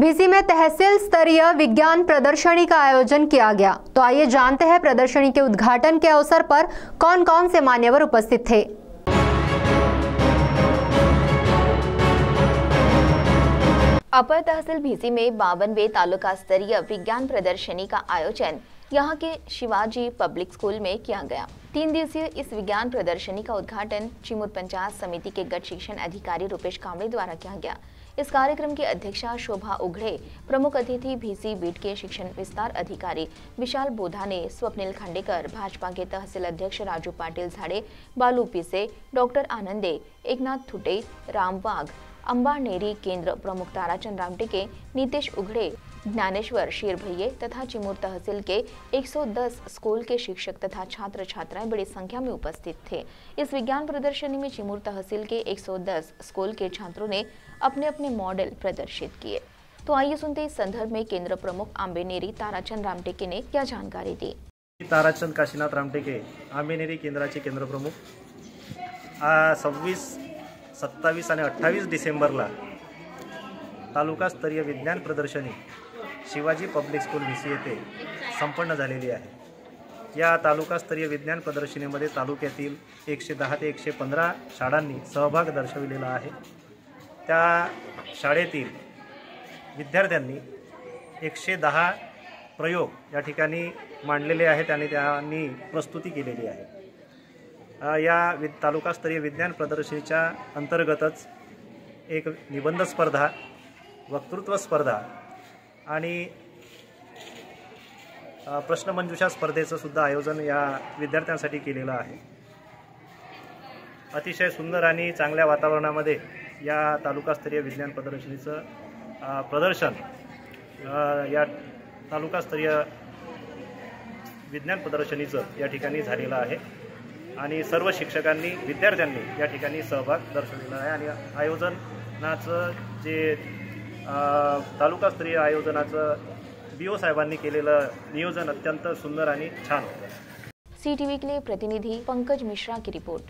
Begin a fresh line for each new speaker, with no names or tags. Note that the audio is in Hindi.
भीसी में तहसील स्तरीय विज्ञान प्रदर्शनी का आयोजन किया गया। तो आइए जानते हैं प्रदर्शनी के उद्घाटन के अवसर पर कौन कौन से मान्यवर उपस्थित थे।
अपर तहसील भीसी में 52वें तालुका स्तरीय विज्ञान प्रदर्शनी का आयोजन यहां के शिवाजी पब्लिक स्कूल में किया गया। 3 दिवसीय इस विज्ञान प्रदर्शनी का उद्घाटन चिमूर पंचायत समिति के गट शिक्षण अधिकारी रुपेश कांबळे द्वारा किया गया। इस कार्यक्रम की अध्यक्षा शोभा उघड़े, प्रमुख अतिथि भीसी बीट के शिक्षण विस्तार अधिकारी विशाल बोधाने, स्वप्निल खांडेकर, भाजपा के तहसील अध्यक्ष राजू पाटिल झाड़े, बालू पिसे, डॉक्टर आनंदे, एकनाथ थुटे, राम वाघ, अंबानेरी केंद्र प्रमुख ताराचंद रामटेके, नीतीश उघड़े, ज्ञानेश्वर शीरभैये तथा चिमूर तहसील के 110 स्कूल के शिक्षक तथा छात्र छात्राएं बड़ी संख्या में उपस्थित थे। इस विज्ञान प्रदर्शनी में चिमूर तहसील के 110 स्कूल के छात्रों ने अपने अपने मॉडल प्रदर्शित किए। तो आइए सुनते इस संदर्भ में केंद्र प्रमुख आंबेनेरी ताराचंद रामटेके ने क्या जानकारी दी।
ताराचंद काशीनाथ रामटेके, आंबेनेरी केंद्राचे केंद्र प्रमुख, 26, 27 आणि 28 डिसेंबरला तालुकास्तरीय विज्ञान प्रदर्शनी शिवाजी पब्लिक स्कूल भीसी येथे संपन्न झालेली आहे। या तालुकास्तरीय विज्ञान प्रदर्शनीमध्ये तालुक्यातील 110 ते 115 शाळांनी सहभाग दर्शविलेला आहे। त्या शाळेतील विद्यार्थ्यांनी 110 प्रयोग या ठिकाणी मांडलेले आहेत आणि त्यांनी प्रस्तुती केलेली आहे। या तालुकास्तरीय विज्ञान प्रदर्शनीच्या अंतर्गतच एक निबंध स्पर्धा, वक्तृत्व स्पर्धा आणि प्रश्नमंजुषा स्पर्धेचं सुद्धा आयोजन या विद्यार्थ्यांसाठी केलेलं आहे। अतिशय सुंदर आणि चांगल्या वातावरणामध्ये या तालुकास्तरीय विज्ञान प्रदर्शनीचं प्रदर्शन या तालुकास्तरीय विज्ञान प्रदर्शनीचं या ठिकाणी झालेलं आहे आणि सर्व शिक्षकांनी, विद्यार्थ्यांनी या ठिकाणी सहभाग दर्शवलेला आहे आणि आयोजनाचं जे तालुकास्तरीय आयोजनाचं बीओ साहेबांनी केलेलं नियोजन अत्यंत सुंदर आणि छान होतं।
CTV के लिए प्रतिनिधि पंकज मिश्रा की रिपोर्ट।